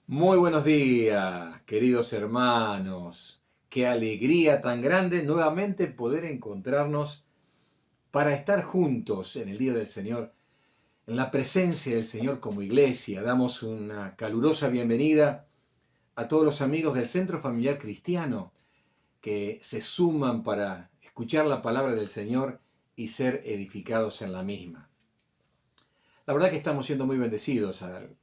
Muy buenos días, queridos hermanos. Qué alegría tan grande nuevamente poder encontrarnos para estar juntos en el día del Señor, en la presencia del Señor como iglesia. Damos una calurosa bienvenida a todos los amigos del Centro Familiar Cristiano que se suman para escuchar la palabra del Señor y ser edificados en la misma. La verdad que estamos siendo muy bendecidos al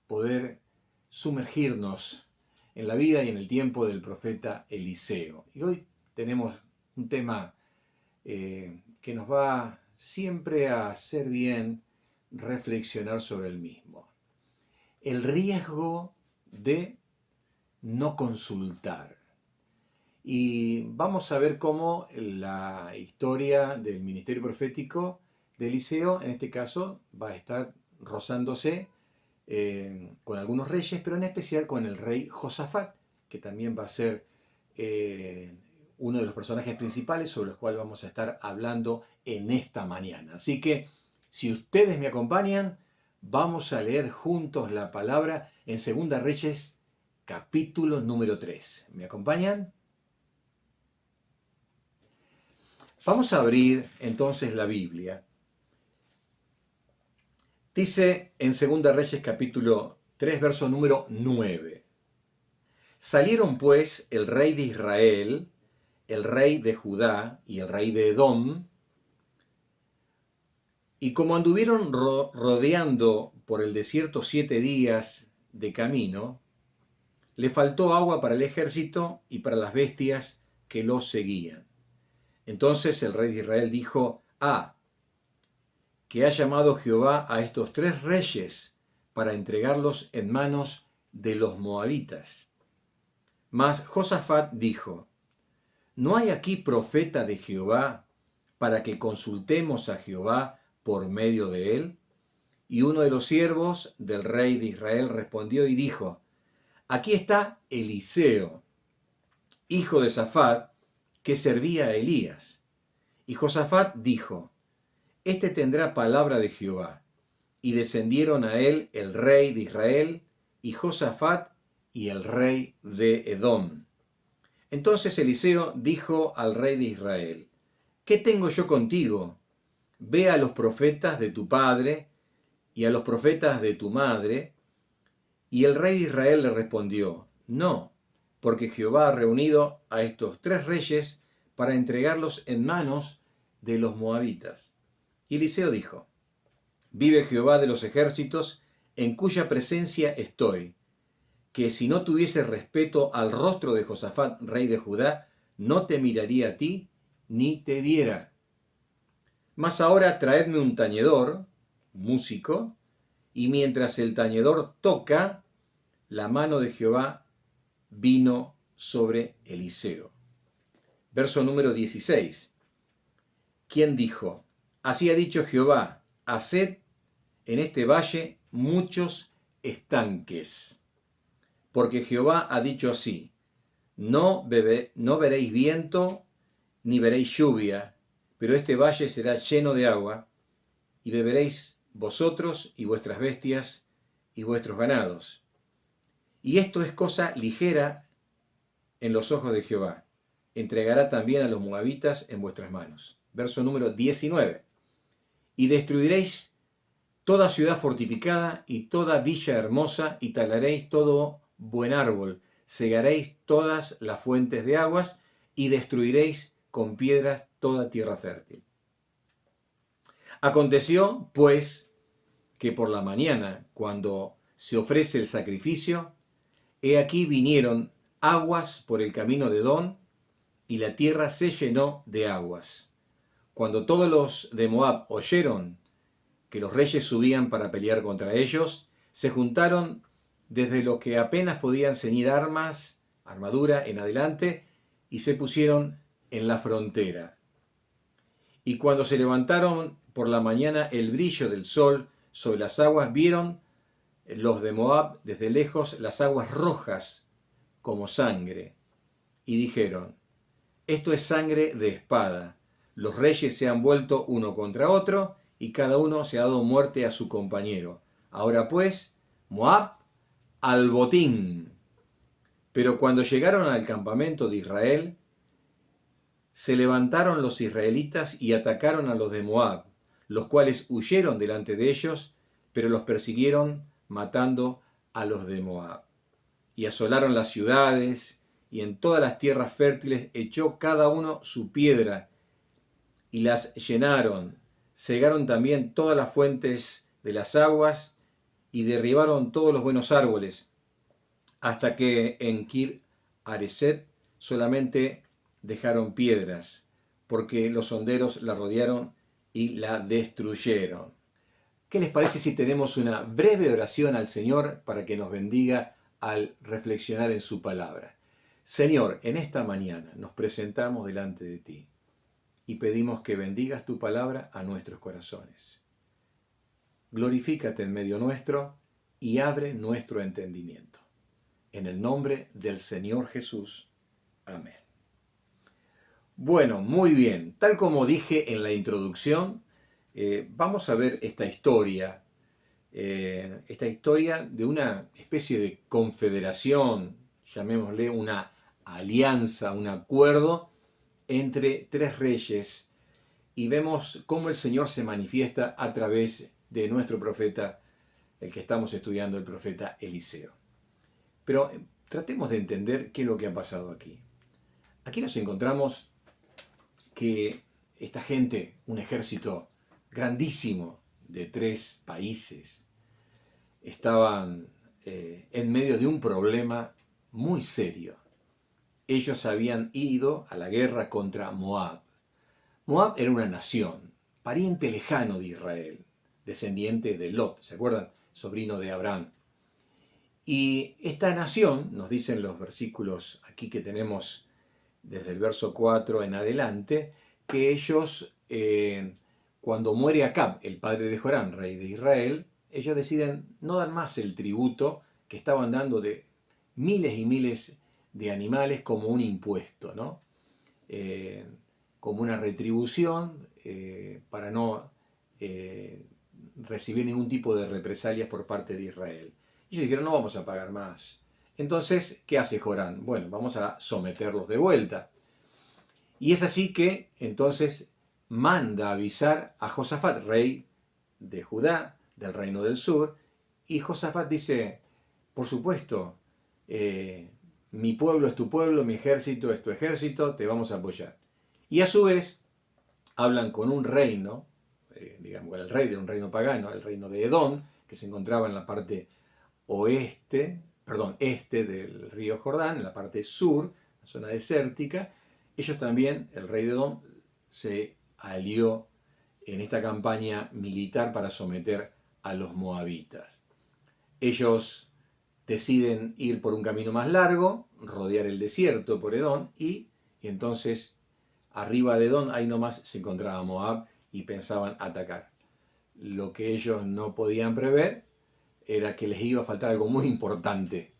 poder sumergirnos en la vida y en el tiempo del profeta Eliseo. Y hoy tenemos un tema que nos va siempre a hacer bien reflexionar sobre el mismo. El riesgo de no consultar. Y vamos a ver cómo la historia del ministerio profético de Eliseo, en este caso, va a estar rozándose con algunos reyes, pero en especial con el rey Josafat, que también va a ser uno de los personajes principales sobre los cuales vamos a estar hablando en esta mañana. Así que, si ustedes me acompañan, vamos a leer juntos la palabra en Segunda Reyes, capítulo número 3. ¿Me acompañan? Vamos a abrir entonces la Biblia. Dice en Segunda Reyes capítulo 3, verso número 9. Salieron pues el rey de Israel, el rey de Judá y el rey de Edom, y como anduvieron rodeando por el desierto 7 días de camino, le faltó agua para el ejército y para las bestias que los seguían. Entonces el rey de Israel dijo: que ha llamado Jehová a estos 3 reyes para entregarlos en manos de los moabitas. Mas Josafat dijo: ¿no hay aquí profeta de Jehová para que consultemos a Jehová por medio de él? Y uno de los siervos del rey de Israel respondió y dijo: aquí está Eliseo, hijo de Safat, que servía a Elías. Y Josafat dijo: este tendrá palabra de Jehová. Y descendieron a él el rey de Israel y Josafat y el rey de Edom. Entonces Eliseo dijo al rey de Israel: ¿qué tengo yo contigo? Ve a los profetas de tu padre y a los profetas de tu madre. Y el rey de Israel le respondió: no, porque Jehová ha reunido a estos 3 reyes para entregarlos en manos de los moabitas. Y Eliseo dijo: vive Jehová de los ejércitos, en cuya presencia estoy, que si no tuviese respeto al rostro de Josafat, rey de Judá, no te miraría a ti, ni te viera. Mas ahora traedme un tañedor, músico, y mientras el tañedor toca, la mano de Jehová vino sobre Eliseo. Verso número 16. ¿Quién dijo? Así ha dicho Jehová: haced en este valle muchos estanques. Porque Jehová ha dicho así: no veréis viento, ni veréis lluvia, pero este valle será lleno de agua, y beberéis vosotros y vuestras bestias y vuestros ganados. Y esto es cosa ligera en los ojos de Jehová. Entregará también a los moabitas en vuestras manos. Verso número 19. Y destruiréis toda ciudad fortificada y toda villa hermosa, y talaréis todo buen árbol, cegaréis todas las fuentes de aguas, y destruiréis con piedras toda tierra fértil. Aconteció, pues, que por la mañana, cuando se ofrece el sacrificio, he aquí vinieron aguas por el camino de Edom, y la tierra se llenó de aguas. Cuando todos los de Moab oyeron que los reyes subían para pelear contra ellos, se juntaron desde los que apenas podían ceñir armadura en adelante, y se pusieron en la frontera. Y cuando se levantaron por la mañana el brillo del sol sobre las aguas, vieron los de Moab desde lejos las aguas rojas como sangre, y dijeron: esto es sangre de espada. Los reyes se han vuelto uno contra otro, y cada uno se ha dado muerte a su compañero. Ahora pues, Moab al botín. Pero cuando llegaron al campamento de Israel, se levantaron los israelitas y atacaron a los de Moab, los cuales huyeron delante de ellos, pero los persiguieron matando a los de Moab. Y asolaron las ciudades, y en todas las tierras fértiles echó cada uno su piedra, y las llenaron. Cegaron también todas las fuentes de las aguas, y derribaron todos los buenos árboles, hasta que en Kir Hareset solamente dejaron piedras, porque los honderos la rodearon y la destruyeron. ¿Qué les parece si tenemos una breve oración al Señor para que nos bendiga al reflexionar en su palabra? Señor, en esta mañana nos presentamos delante de ti y pedimos que bendigas tu palabra a nuestros corazones. Glorifícate en medio nuestro y abre nuestro entendimiento. En el nombre del Señor Jesús. Amén. Bueno, muy bien. Tal como dije en la introducción, vamos a ver esta historia de una especie de confederación, llamémosle una alianza, un acuerdo entre tres reyes, y vemos cómo el Señor se manifiesta a través de nuestro profeta, el que estamos estudiando, el profeta Eliseo. Pero tratemos de entender qué es lo que ha pasado aquí. Aquí nos encontramos que esta gente, un ejército grandísimo de 3 países, estaban en medio de un problema muy serio. Ellos habían ido a la guerra contra Moab. Moab era una nación, pariente lejano de Israel, descendiente de Lot, ¿se acuerdan? Sobrino de Abraham. Y esta nación, nos dicen los versículos aquí que tenemos desde el verso 4 en adelante, que ellos, cuando muere Acab, el padre de Joram, rey de Israel, ellos deciden no dar más el tributo que estaban dando de miles y miles de animales como un impuesto, ¿no? Como una retribución para no recibir ningún tipo de represalias por parte de Israel. Ellos dijeron, no vamos a pagar más. Entonces, ¿qué hace Joram? Bueno, vamos a someterlos de vuelta. Y es así que entonces manda avisar a Josafat, rey de Judá, del reino del sur, y Josafat dice, por supuesto, mi pueblo es tu pueblo, mi ejército es tu ejército, te vamos a apoyar. Y a su vez hablan con un reino, digamos, el rey de un reino pagano, el reino de Edom, que se encontraba en la parte este del río Jordán, en la parte sur, la zona desértica. Ellos también, el rey de Edom, se alió en esta campaña militar para someter a los moabitas. Ellos deciden ir por un camino más largo, rodear el desierto por Edom, y entonces arriba de Edom, ahí nomás se encontraba Moab y pensaban atacar. Lo que ellos no podían prever era que les iba a faltar algo muy importante,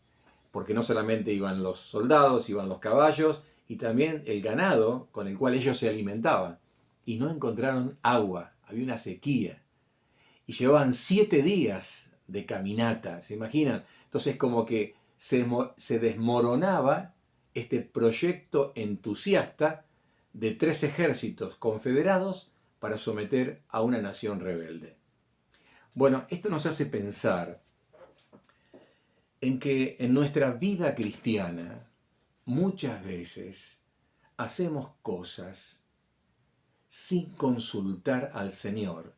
porque no solamente iban los soldados, iban los caballos y también el ganado con el cual ellos se alimentaban. Y no encontraron agua, había una sequía. Y llevaban 7 días de caminata, ¿se imaginan? Entonces como que se desmoronaba este proyecto entusiasta de 3 ejércitos confederados para someter a una nación rebelde. Bueno, esto nos hace pensar en que en nuestra vida cristiana muchas veces hacemos cosas sin consultar al Señor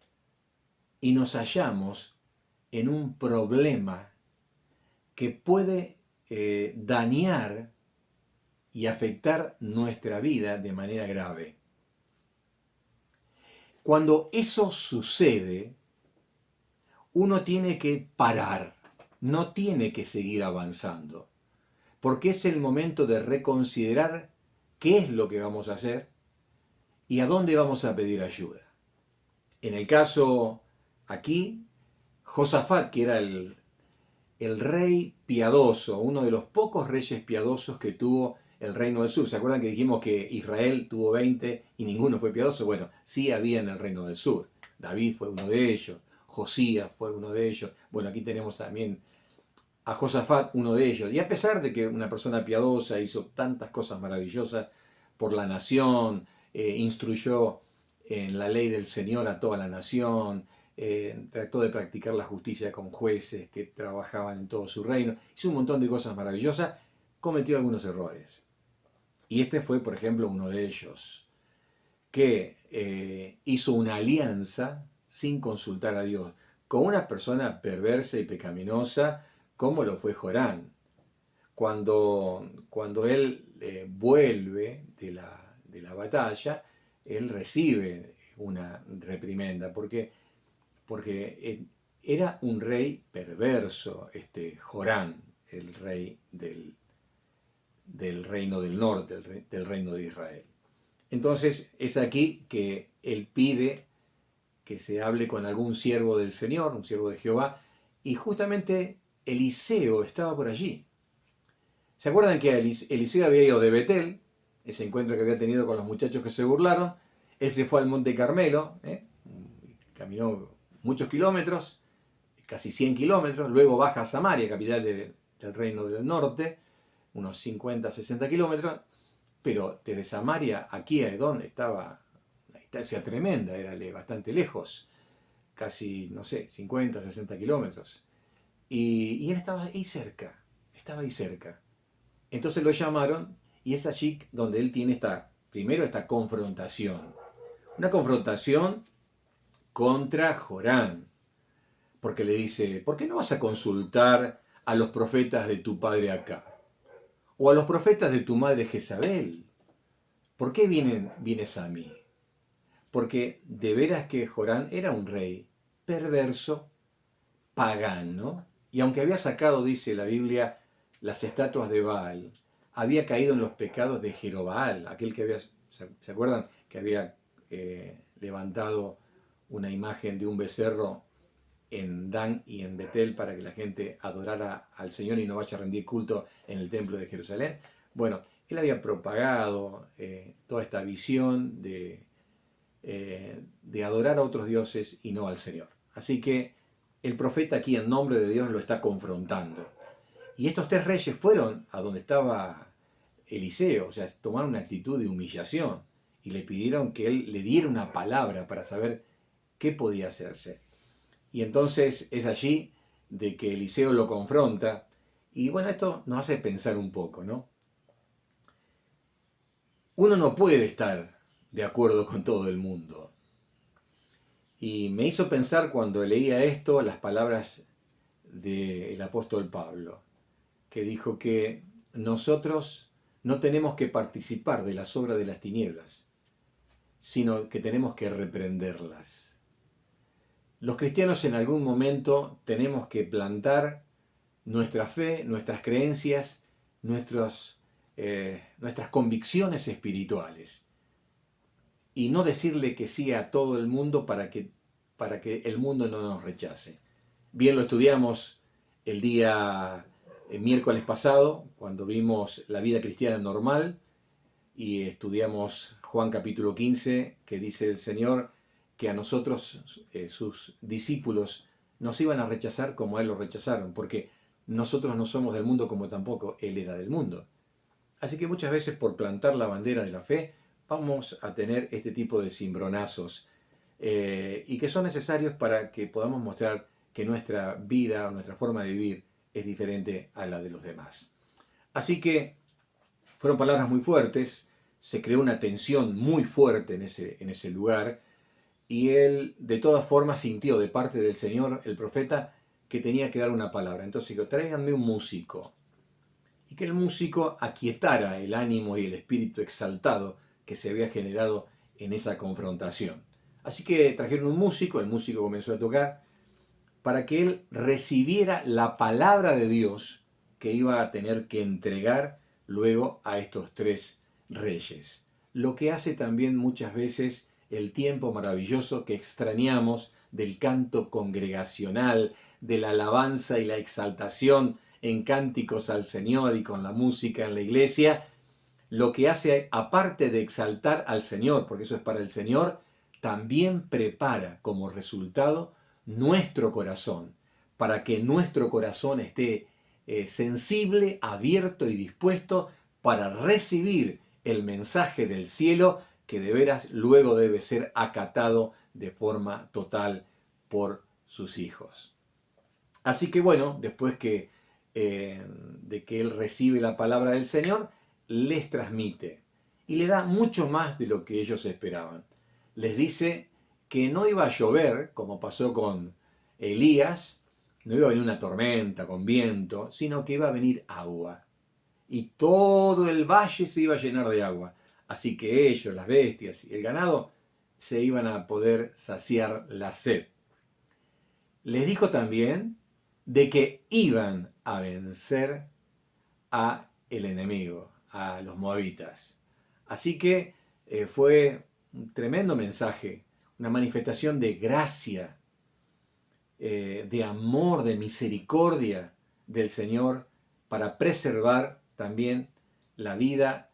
y nos hallamos en un problema que puede dañar y afectar nuestra vida de manera grave. Cuando eso sucede, uno tiene que parar, no tiene que seguir avanzando, porque es el momento de reconsiderar qué es lo que vamos a hacer y a dónde vamos a pedir ayuda. En el caso aquí, Josafat, que era el rey piadoso, uno de los pocos reyes piadosos que tuvo el reino del sur. ¿Se acuerdan que dijimos que Israel tuvo 20 y ninguno fue piadoso? Bueno, sí había en el reino del sur. David fue uno de ellos, Josías fue uno de ellos. Bueno, aquí tenemos también a Josafat, uno de ellos. Y a pesar de que una persona piadosa hizo tantas cosas maravillosas por la nación, instruyó en la ley del Señor a toda la nación, trató de practicar la justicia con jueces que trabajaban en todo su reino, hizo un montón de cosas maravillosas, cometió algunos errores. Y este fue, por ejemplo, uno de ellos, que hizo una alianza sin consultar a Dios con una persona perversa y pecaminosa como lo fue Jorán. Cuando él vuelve de la batalla, él recibe una reprimenda, porque era un rey perverso, Jorán, el rey del reino del norte, del reino de Israel. Entonces es aquí que él pide que se hable con algún siervo del Señor, un siervo de Jehová, y justamente Eliseo estaba por allí. ¿Se acuerdan que Eliseo había ido de Betel, ese encuentro que había tenido con los muchachos que se burlaron? Él se fue al Monte Carmelo, caminó muchos kilómetros, casi 100 kilómetros, luego baja a Samaria, capital del reino del norte, unos 50, 60 kilómetros, pero desde Samaria aquí a Edom estaba una distancia tremenda, era bastante lejos, casi, no sé, 50, 60 kilómetros. Y él estaba ahí cerca, estaba ahí cerca. Entonces lo llamaron y es allí donde él tiene primero esta confrontación. Una confrontación contra Jorán, porque le dice, ¿por qué no vas a consultar a los profetas de tu padre Acab? O a los profetas de tu madre Jezabel. ¿Por qué vienes a mí? Porque de veras que Jorán era un rey perverso, pagano, y aunque había sacado, dice la Biblia, las estatuas de Baal, había caído en los pecados de Jerobaal, aquel que había, ¿se acuerdan? Que había levantado una imagen de un becerro en Dan y en Betel para que la gente adorara al Señor y no vaya a rendir culto en el templo de Jerusalén. Bueno, él había propagado toda esta visión de adorar a otros dioses y no al Señor. Así que el profeta aquí en nombre de Dios lo está confrontando. Y estos tres reyes fueron a donde estaba Eliseo, o sea, tomaron una actitud de humillación y le pidieron que él le diera una palabra para saber qué podía hacerse. Y entonces es allí de que Eliseo lo confronta. Y bueno, esto nos hace pensar un poco, ¿no? Uno no puede estar de acuerdo con todo el mundo. Y me hizo pensar cuando leía esto las palabras del apóstol Pablo, que dijo que nosotros no tenemos que participar de las obras de las tinieblas, sino que tenemos que reprenderlas. Los cristianos en algún momento tenemos que plantar nuestra fe, nuestras creencias, nuestras convicciones espirituales y no decirle que sí a todo el mundo para que el mundo no nos rechace. Bien lo estudiamos el día miércoles pasado, cuando vimos la vida cristiana normal y estudiamos Juan capítulo 15, que dice el Señor que a nosotros, sus discípulos, nos iban a rechazar como a Él lo rechazaron, porque nosotros no somos del mundo como tampoco Él era del mundo. Así que muchas veces por plantar la bandera de la fe vamos a tener este tipo de cimbronazos y que son necesarios para que podamos mostrar que nuestra vida, nuestra forma de vivir es diferente a la de los demás. Así que fueron palabras muy fuertes, se creó una tensión muy fuerte en ese lugar y él de todas formas sintió de parte del Señor, el profeta, que tenía que dar una palabra. Entonces dijo, tráiganme un músico. Y que el músico aquietara el ánimo y el espíritu exaltado que se había generado en esa confrontación. Así que trajeron un músico, el músico comenzó a tocar, para que él recibiera la palabra de Dios que iba a tener que entregar luego a estos tres reyes. Lo que hace también muchas veces el tiempo maravilloso que extrañamos del canto congregacional, de la alabanza y la exaltación en cánticos al Señor y con la música en la iglesia, lo que hace, aparte de exaltar al Señor, porque eso es para el Señor, también prepara como resultado nuestro corazón, para que nuestro corazón esté sensible, abierto y dispuesto para recibir el mensaje del cielo que de veras luego debe ser acatado de forma total por sus hijos. Así que bueno, después de que él recibe la palabra del Señor, les transmite y le da mucho más de lo que ellos esperaban. Les dice que no iba a llover, como pasó con Elías, no iba a venir una tormenta con viento, sino que iba a venir agua. Y todo el valle se iba a llenar de agua. Así que ellos, las bestias y el ganado, se iban a poder saciar la sed. Les dijo también de que iban a vencer a el enemigo, a los moabitas. Así que fue un tremendo mensaje, una manifestación de gracia, de amor, de misericordia del Señor para preservar también la vida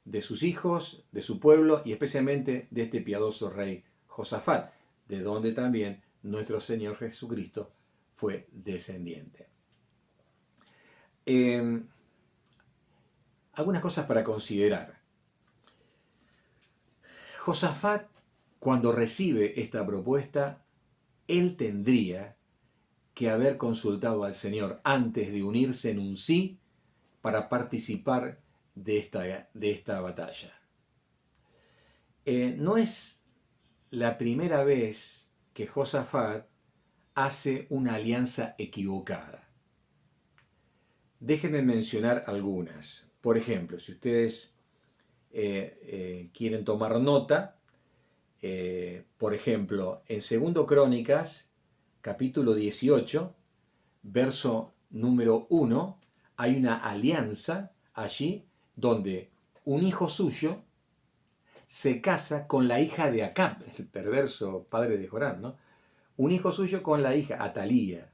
de sus hijos, de su pueblo y especialmente de este piadoso rey Josafat, de donde también nuestro Señor Jesucristo fue descendiente. Algunas cosas para considerar. Josafat, cuando recibe esta propuesta, él tendría que haber consultado al Señor antes de unirse en un sí para participar de esta batalla. No es la primera vez que Josafat hace una alianza equivocada. Déjenme mencionar algunas. Por ejemplo, si ustedes quieren tomar nota, por ejemplo, en 2 Crónicas, capítulo 18, verso número 1, hay una alianza allí donde un hijo suyo se casa con la hija de Acab, el perverso padre de Joram, ¿no? Un hijo suyo con la hija, Atalía.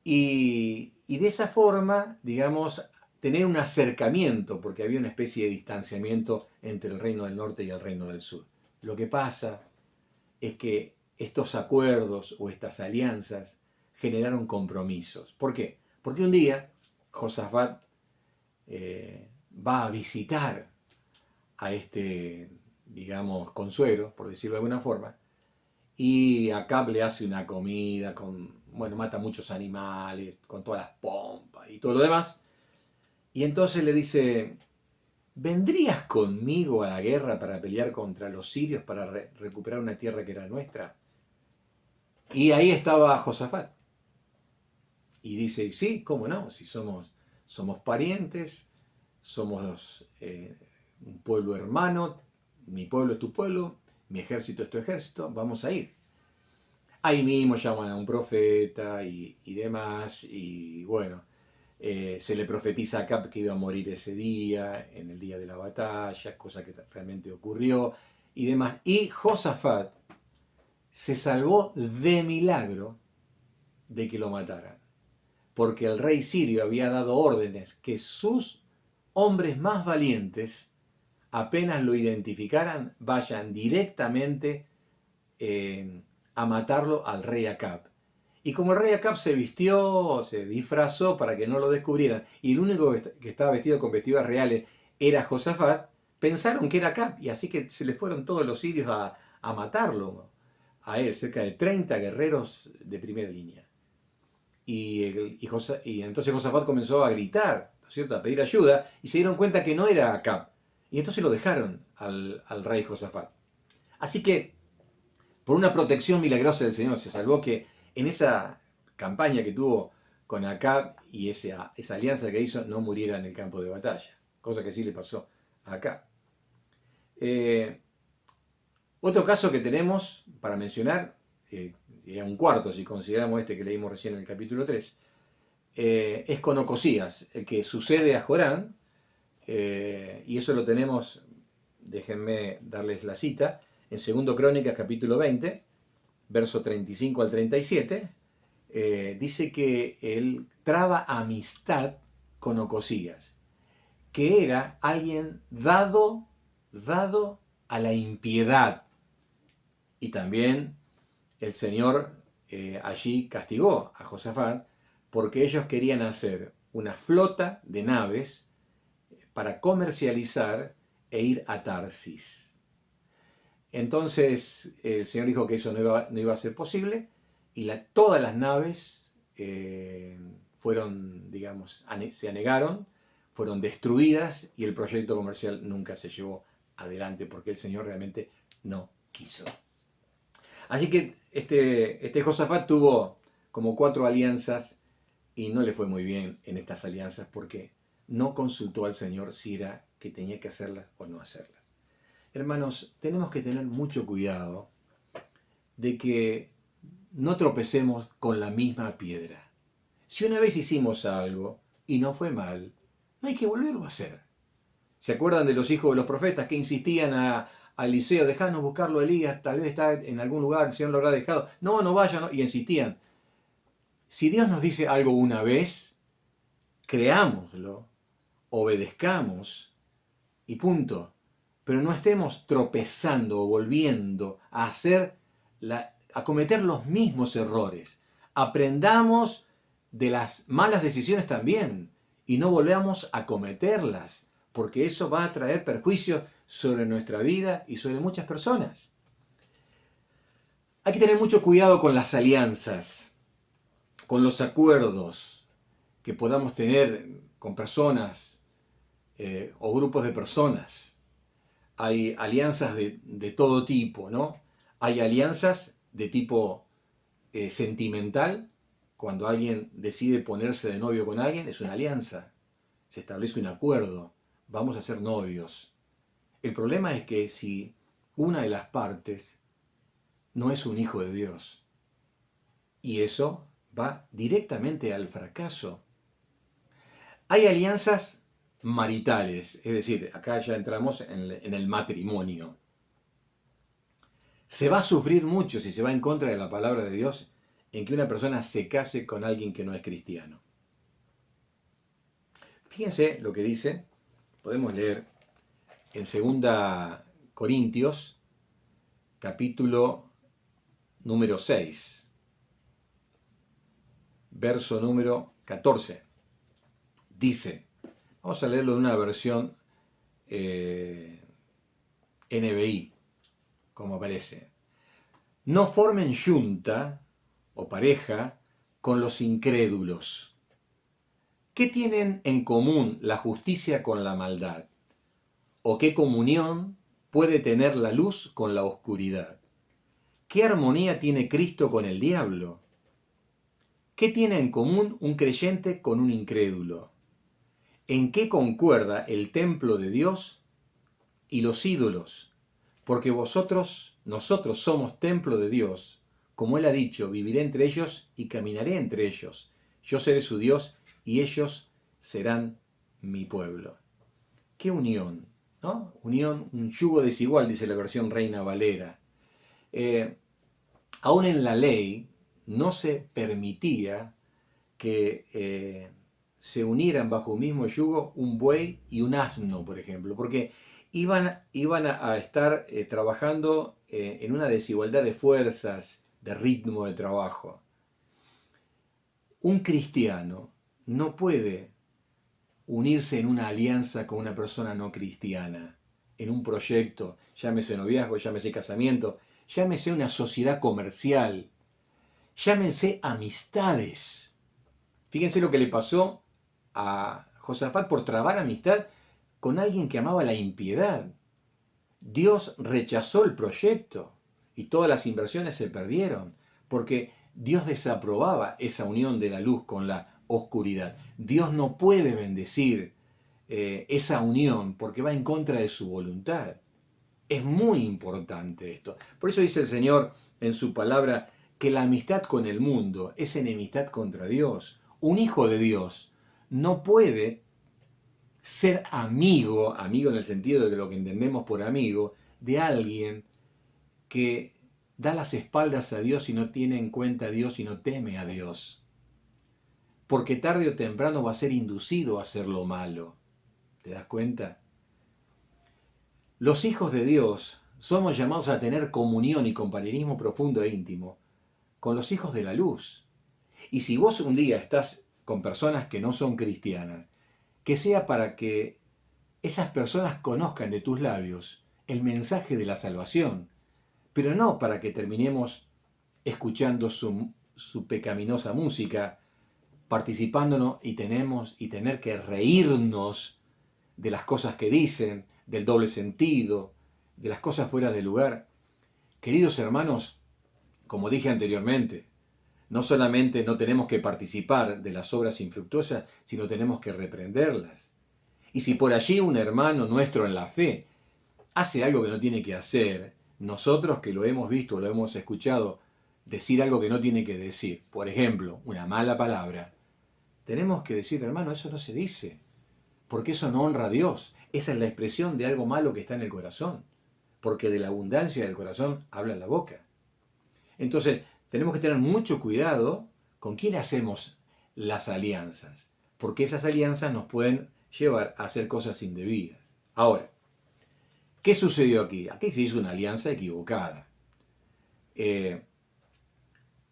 Y de esa forma, digamos, tener un acercamiento, porque había una especie de distanciamiento entre el reino del norte y el reino del sur. Lo que pasa es que estos acuerdos o estas alianzas generaron compromisos. ¿Por qué? Porque un día Josafat va a visitar a este, digamos, consuegro, por decirlo de alguna forma, y Acab le hace una comida, mata muchos animales, con todas las pompas y todo lo demás, y entonces le dice, ¿vendrías conmigo a la guerra para pelear contra los sirios, para recuperar una tierra que era nuestra? Y ahí estaba Josafat. Y dice, sí, cómo no, si somos parientes, somos un pueblo hermano, mi pueblo es tu pueblo, mi ejército es tu ejército, vamos a ir. Ahí mismo llaman a un profeta y demás, y bueno, se le profetiza a Acab que iba a morir ese día, en el día de la batalla, cosa que realmente ocurrió, y demás. Y Josafat se salvó de milagro de que lo mataran, porque el rey sirio había dado órdenes que sus hombres más valientes, apenas lo identificaran, vayan directamente a matarlo al rey Acab. Y como el rey Acab se vistió, se disfrazó para que no lo descubrieran, y el único que estaba vestido con vestiduras reales era Josafat, pensaron que era Acab, y así que se le fueron todos los sirios a matarlo, a él, cerca de 30 guerreros de primera línea. Y entonces Josafat comenzó a gritar, ¿no es cierto?, a pedir ayuda, y se dieron cuenta que no era Acab. Y entonces lo dejaron al rey Josafat. Así que, por una protección milagrosa del Señor, se salvó que en esa campaña que tuvo con Acab y esa alianza que hizo, no muriera en el campo de batalla. Cosa que sí le pasó a Acab. Otro caso que tenemos para mencionar, sería un cuarto si consideramos este que leímos recién en el capítulo 3, es con Ocosías, el que sucede a Joram, y eso lo tenemos, déjenme darles la cita, en 2 Crónicas capítulo 20, verso 35 al 37, dice que él traba amistad con Ocosías, que era alguien dado a la impiedad. Y también el Señor allí castigó a Josafat porque ellos querían hacer una flota de naves para comercializar e ir a Tarsis. Entonces el Señor dijo que eso no iba a ser posible y todas las naves fueron, digamos, se anegaron, fueron destruidas y el proyecto comercial nunca se llevó adelante porque el Señor realmente no quiso. Así que este Josafat tuvo como 4 alianzas y no le fue muy bien en estas alianzas porque no consultó al Señor si era que tenía que hacerlas o no hacerlas. Hermanos, tenemos que tener mucho cuidado de que no tropecemos con la misma piedra. Si una vez hicimos algo y no fue mal, no hay que volverlo a hacer. ¿Se acuerdan de los hijos de los profetas que insistían a Eliseo, dejanos buscarlo a Elías, tal vez está en algún lugar, el Señor lo habrá dejado? No, no vayan, no. Y insistían. Si Dios nos dice algo una vez, creámoslo, obedezcamos y punto. Pero no estemos tropezando o volviendo a a cometer los mismos errores. Aprendamos de las malas decisiones también y no volvamos a cometerlas, porque eso va a traer perjuicios sobre nuestra vida y sobre muchas personas. Hay que tener mucho cuidado con las alianzas, con los acuerdos que podamos tener con personas o grupos de personas. Hay alianzas de todo tipo, ¿no? Hay alianzas de tipo sentimental. Cuando alguien decide ponerse de novio con alguien, es una alianza. Se establece un acuerdo. Vamos a ser novios. El problema es que si una de las partes no es un hijo de Dios, y eso va directamente al fracaso. Hay alianzas maritales, es decir, acá ya entramos en el matrimonio. Se va a sufrir mucho si se va en contra de la palabra de Dios en que una persona se case con alguien que no es cristiano. Fíjense lo que dice, podemos leer en 2 Corintios, capítulo número 6, verso número 14. Dice, vamos a leerlo en una versión NBI, como aparece. No formen yunta o pareja con los incrédulos. ¿Qué tienen en común la justicia con la maldad? ¿O qué comunión puede tener la luz con la oscuridad? ¿Qué armonía tiene Cristo con el diablo? ¿Qué tiene en común un creyente con un incrédulo? ¿En qué concuerda el templo de Dios y los ídolos? Porque nosotros somos templo de Dios. Como Él ha dicho, viviré entre ellos y caminaré entre ellos. Yo seré su Dios y ellos serán mi pueblo. ¿Qué unión? ¿No? Unión, un yugo desigual, dice la versión Reina Valera. Aún en la ley no se permitía que se unieran bajo un mismo yugo un buey y un asno, por ejemplo, porque iban a estar trabajando en una desigualdad de fuerzas, de ritmo de trabajo. Un cristiano no puede unirse en una alianza con una persona no cristiana, en un proyecto, llámese noviazgo, llámese casamiento, llámese una sociedad comercial, llámense amistades. Fíjense lo que le pasó a Josafat por trabar amistad con alguien que amaba la impiedad. Dios rechazó el proyecto y todas las inversiones se perdieron porque Dios desaprobaba esa unión de la luz con la oscuridad. Dios no puede bendecir esa unión porque va en contra de su voluntad. Es muy importante esto. Por eso dice el Señor en su palabra que la amistad con el mundo es enemistad contra Dios. Un hijo de Dios no puede ser amigo en el sentido de lo que entendemos por amigo, de alguien que da las espaldas a Dios y no tiene en cuenta a Dios y no teme a Dios. Porque tarde o temprano va a ser inducido a hacer lo malo. ¿Te das cuenta? Los hijos de Dios somos llamados a tener comunión y compañerismo profundo e íntimo con los hijos de la luz. Y si vos un día estás con personas que no son cristianas, que sea para que esas personas conozcan de tus labios el mensaje de la salvación, pero no para que terminemos escuchando su pecaminosa música, participándonos y tener que reírnos de las cosas que dicen, del doble sentido, de las cosas fuera de lugar. Queridos hermanos, como dije anteriormente, no solamente no tenemos que participar de las obras infructuosas, sino tenemos que reprenderlas. Y si por allí un hermano nuestro en la fe hace algo que no tiene que hacer, nosotros que lo hemos visto, lo hemos escuchado decir algo que no tiene que decir, por ejemplo, una mala palabra, tenemos que decir, hermano, eso no se dice, porque eso no honra a Dios. Esa es la expresión de algo malo que está en el corazón, porque de la abundancia del corazón habla la boca. Entonces, tenemos que tener mucho cuidado con quién hacemos las alianzas, porque esas alianzas nos pueden llevar a hacer cosas indebidas. Ahora, ¿qué sucedió aquí? Aquí se hizo una alianza equivocada.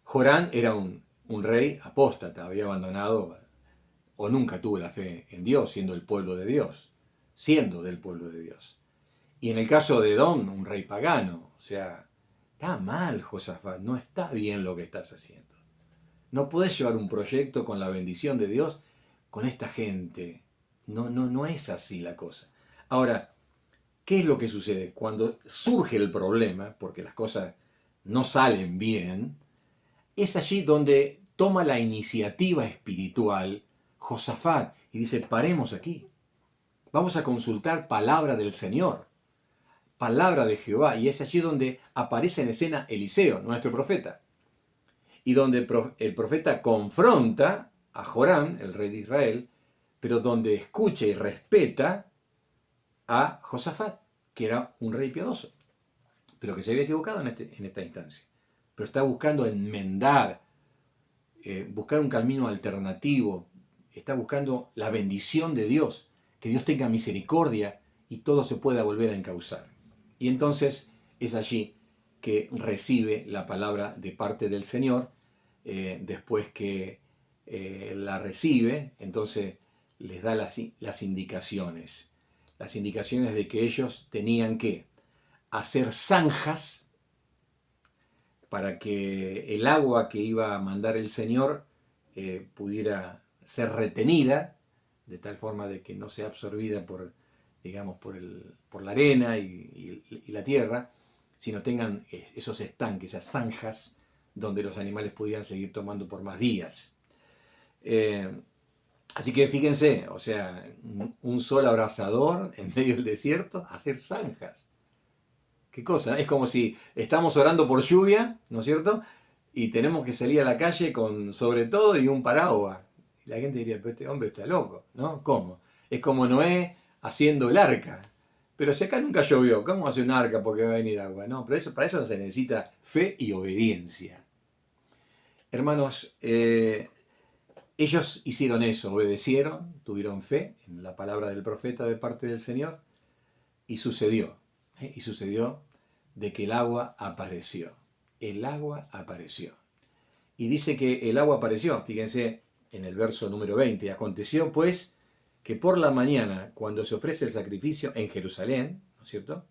Jorán era un rey apóstata, había abandonado o nunca tuvo la fe en Dios, siendo del pueblo de Dios. Y en el caso de Edom, un rey pagano, o sea, está mal, Josafat, no está bien lo que estás haciendo. No podés llevar un proyecto con la bendición de Dios con esta gente. No es así la cosa. Ahora, ¿qué es lo que sucede? Cuando surge el problema, porque las cosas no salen bien, es allí donde toma la iniciativa espiritual Josafat y dice, paremos aquí. Vamos a consultar palabra del Señor, palabra de Jehová. Y es allí donde aparece en escena Eliseo, nuestro profeta. Y donde el profeta confronta a Joram, el rey de Israel, pero donde escucha y respeta a Josafat, que era un rey piadoso, pero que se había equivocado en esta instancia. Pero está buscando enmendar, buscar un camino alternativo, está buscando la bendición de Dios, que Dios tenga misericordia y todo se pueda volver a encauzar. Y entonces es allí que recibe la palabra de parte del Señor, después que la recibe, entonces les da las indicaciones de que ellos tenían que hacer zanjas para que el agua que iba a mandar el Señor pudiera ser retenida, de tal forma de que no sea absorbida por la arena y la tierra, sino tengan esos estanques, esas zanjas, donde los animales pudieran seguir tomando por más días. Así que fíjense, o sea, un sol abrasador en medio del desierto, hacer zanjas. ¿Qué cosa? Es como si estamos orando por lluvia, ¿no es cierto? Y tenemos que salir a la calle con sobre todo y un paraguas. Y la gente diría, pero este hombre está loco, ¿no? ¿Cómo? Es como Noé haciendo el arca. Pero si acá nunca llovió, ¿cómo hace un arca porque va a venir agua? No, pero para eso se necesita fe y obediencia. Hermanos, ellos hicieron eso, obedecieron, tuvieron fe en la palabra del profeta de parte del Señor, y sucedió de que el agua apareció. El agua apareció. Y dice que el agua apareció, fíjense en el verso número 20, aconteció pues que por la mañana, cuando se ofrece el sacrificio en Jerusalén, ¿no es cierto?,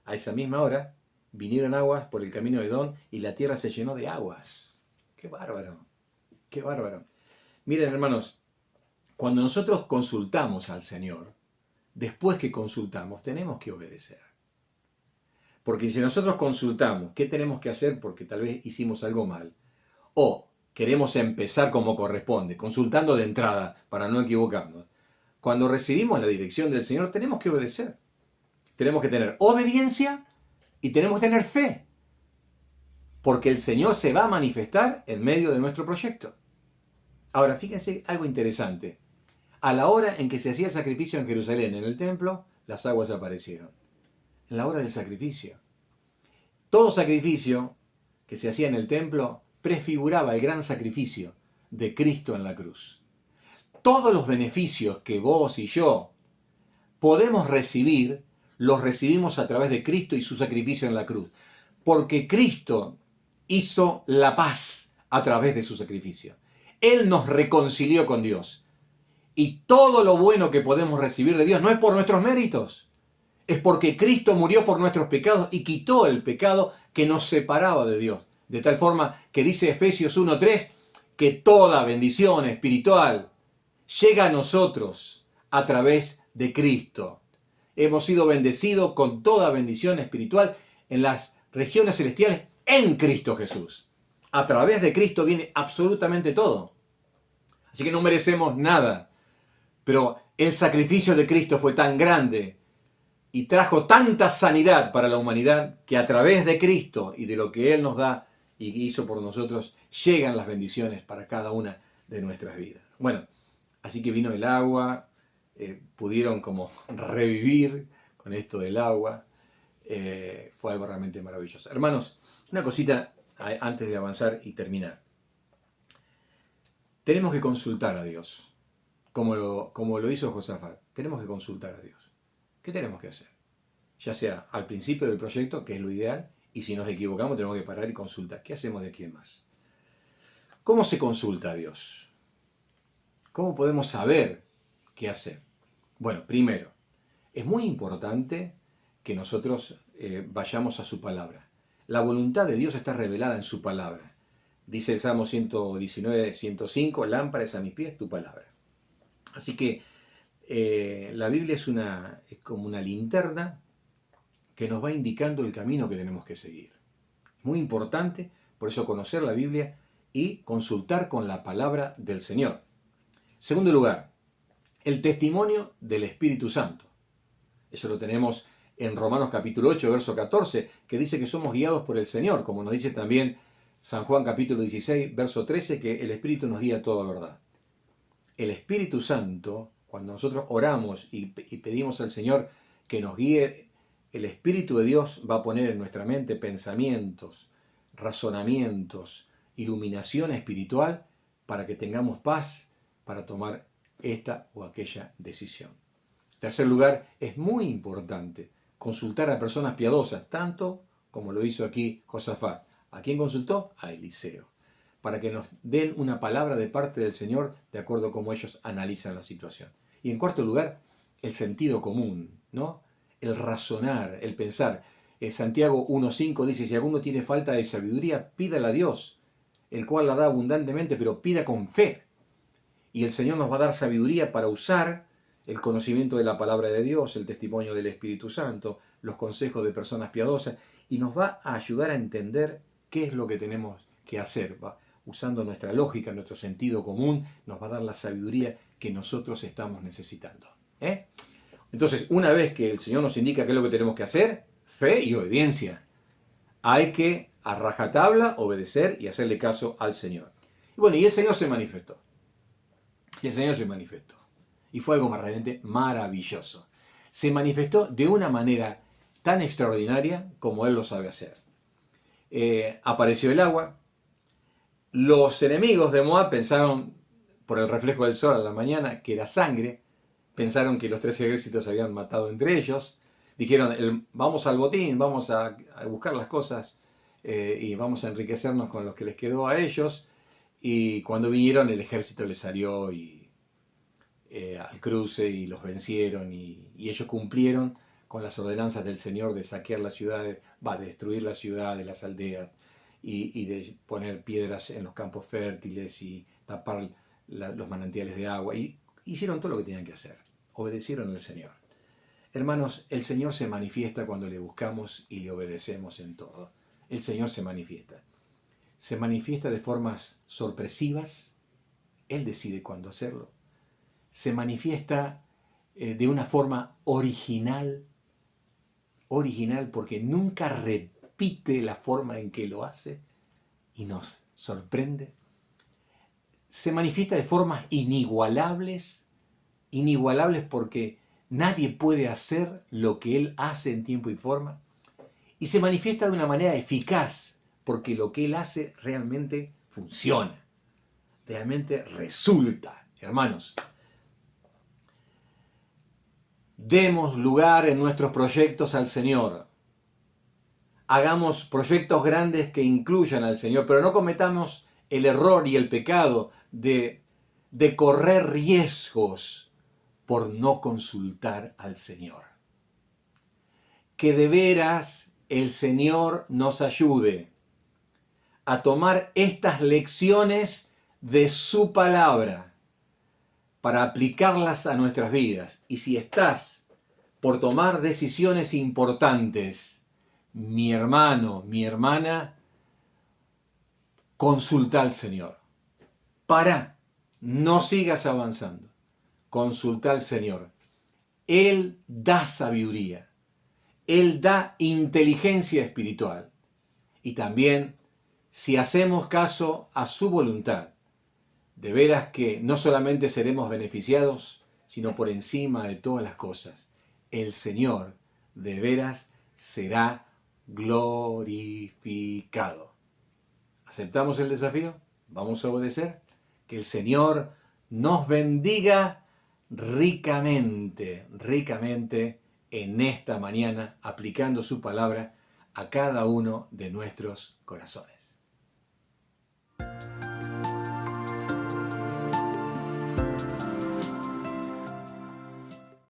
a esa misma hora, vinieron aguas por el camino de Edom y la tierra se llenó de aguas. ¡Qué bárbaro! ¡Qué bárbaro! Miren, hermanos, cuando nosotros consultamos al Señor, después que consultamos, tenemos que obedecer. Porque si nosotros consultamos qué tenemos que hacer porque tal vez hicimos algo mal, o queremos empezar como corresponde, consultando de entrada para no equivocarnos, cuando recibimos la dirección del Señor tenemos que obedecer. Tenemos que tener obediencia y tenemos que tener fe. Porque el Señor se va a manifestar en medio de nuestro proyecto. Ahora, fíjense algo interesante. A la hora en que se hacía el sacrificio en Jerusalén, en el templo, las aguas aparecieron. En la hora del sacrificio. Todo sacrificio que se hacía en el templo prefiguraba el gran sacrificio de Cristo en la cruz. Todos los beneficios que vos y yo podemos recibir, los recibimos a través de Cristo y su sacrificio en la cruz. Porque Cristo hizo la paz a través de su sacrificio. Él nos reconcilió con Dios. Y todo lo bueno que podemos recibir de Dios no es por nuestros méritos, es porque Cristo murió por nuestros pecados y quitó el pecado que nos separaba de Dios. De tal forma que dice Efesios 1:3 que toda bendición espiritual llega a nosotros a través de Cristo. Hemos sido bendecidos con toda bendición espiritual en las regiones celestiales en Cristo Jesús. A través de Cristo viene absolutamente todo. Así que no merecemos nada. Pero el sacrificio de Cristo fue tan grande y trajo tanta sanidad para la humanidad que a través de Cristo y de lo que Él nos da y hizo por nosotros, llegan las bendiciones para cada una de nuestras vidas. Bueno, así que vino el agua, pudieron como revivir con esto del agua. Fue algo realmente maravilloso. Hermanos, una cosita antes de avanzar y terminar. Tenemos que consultar a Dios, como lo hizo Josafat. Tenemos que consultar a Dios. ¿Qué tenemos que hacer? Ya sea al principio del proyecto, que es lo ideal, y si nos equivocamos tenemos que parar y consultar. ¿Qué hacemos de aquí en más? ¿Cómo se consulta a Dios? ¿Cómo podemos saber qué hacer? Bueno, primero, es muy importante que nosotros vayamos a su palabra. La voluntad de Dios está revelada en su palabra. Dice el Salmo 119, 105, lámpara es a mis pies tu palabra. Así que la Biblia es como una linterna que nos va indicando el camino que tenemos que seguir. Es muy importante, por eso, conocer la Biblia y consultar con la palabra del Señor. Segundo lugar, el testimonio del Espíritu Santo. Eso lo tenemos en Romanos capítulo 8, verso 14, que dice que somos guiados por el Señor, como nos dice también San Juan capítulo 16, verso 13, que el Espíritu nos guía a toda verdad. El Espíritu Santo, cuando nosotros oramos y pedimos al Señor que nos guíe, el Espíritu de Dios va a poner en nuestra mente pensamientos, razonamientos, iluminación espiritual para que tengamos paz para tomar esta o aquella decisión. En tercer lugar, es muy importante consultar a personas piadosas, tanto como lo hizo aquí Josafat. ¿A quién consultó? A Eliseo, para que nos den una palabra de parte del Señor de acuerdo a cómo ellos analizan la situación. Y en cuarto lugar, el sentido común, ¿no? El razonar, el pensar. Santiago 1.5 dice, si alguno tiene falta de sabiduría, pídala a Dios, el cual la da abundantemente, pero pida con fe. Y el Señor nos va a dar sabiduría para usar el conocimiento de la palabra de Dios, el testimonio del Espíritu Santo, los consejos de personas piadosas, y nos va a ayudar a entender qué es lo que tenemos que hacer. Usando nuestra lógica, nuestro sentido común, nos va a dar la sabiduría que nosotros estamos necesitando. Entonces, una vez que el Señor nos indica qué es lo que tenemos que hacer, fe y obediencia. Hay que a rajatabla obedecer y hacerle caso al Señor. Y bueno, y el Señor se manifestó. Y el Señor se manifestó. Y fue algo realmente maravilloso. Se manifestó de una manera tan extraordinaria como Él lo sabe hacer. Apareció el agua. Los enemigos de Moab pensaron, por el reflejo del sol a la mañana, que era sangre. Pensaron que los 3 ejércitos se habían matado entre ellos. Dijeron, vamos al botín, vamos a buscar las cosas y vamos a enriquecernos con lo que les quedó a ellos. Y cuando vinieron, el ejército les salió al cruce y los vencieron. Y ellos cumplieron con las ordenanzas del Señor de saquear las ciudades, de destruir las ciudades, las aldeas, y de poner piedras en los campos fértiles y tapar los manantiales de agua. Y hicieron todo lo que tenían que hacer. Obedecieron al Señor. Hermanos, el Señor se manifiesta cuando le buscamos y le obedecemos en todo. El Señor se manifiesta. Se manifiesta de formas sorpresivas. Él decide cuándo hacerlo. Se manifiesta de una forma original. Original porque nunca repite la forma en que lo hace y nos sorprende. Se manifiesta de formas inigualables. Inigualables porque nadie puede hacer lo que Él hace en tiempo y forma. Y se manifiesta de una manera eficaz porque lo que Él hace realmente funciona. Realmente resulta. Hermanos, demos lugar en nuestros proyectos al Señor. Hagamos proyectos grandes que incluyan al Señor, pero no cometamos el error y el pecado de correr riesgos por no consultar al Señor. Que de veras el Señor nos ayude a tomar estas lecciones de su palabra para aplicarlas a nuestras vidas. Y si estás por tomar decisiones importantes, mi hermano, mi hermana, consulta al Señor. Para, no sigas avanzando. Consulta al Señor. Él da sabiduría. Él da inteligencia espiritual. Y también, si hacemos caso a su voluntad, de veras que no solamente seremos beneficiados, sino por encima de todas las cosas, el Señor de veras será glorificado. ¿Aceptamos el desafío? ¿Vamos a obedecer? Que el Señor nos bendiga ricamente, ricamente en esta mañana, aplicando su palabra a cada uno de nuestros corazones.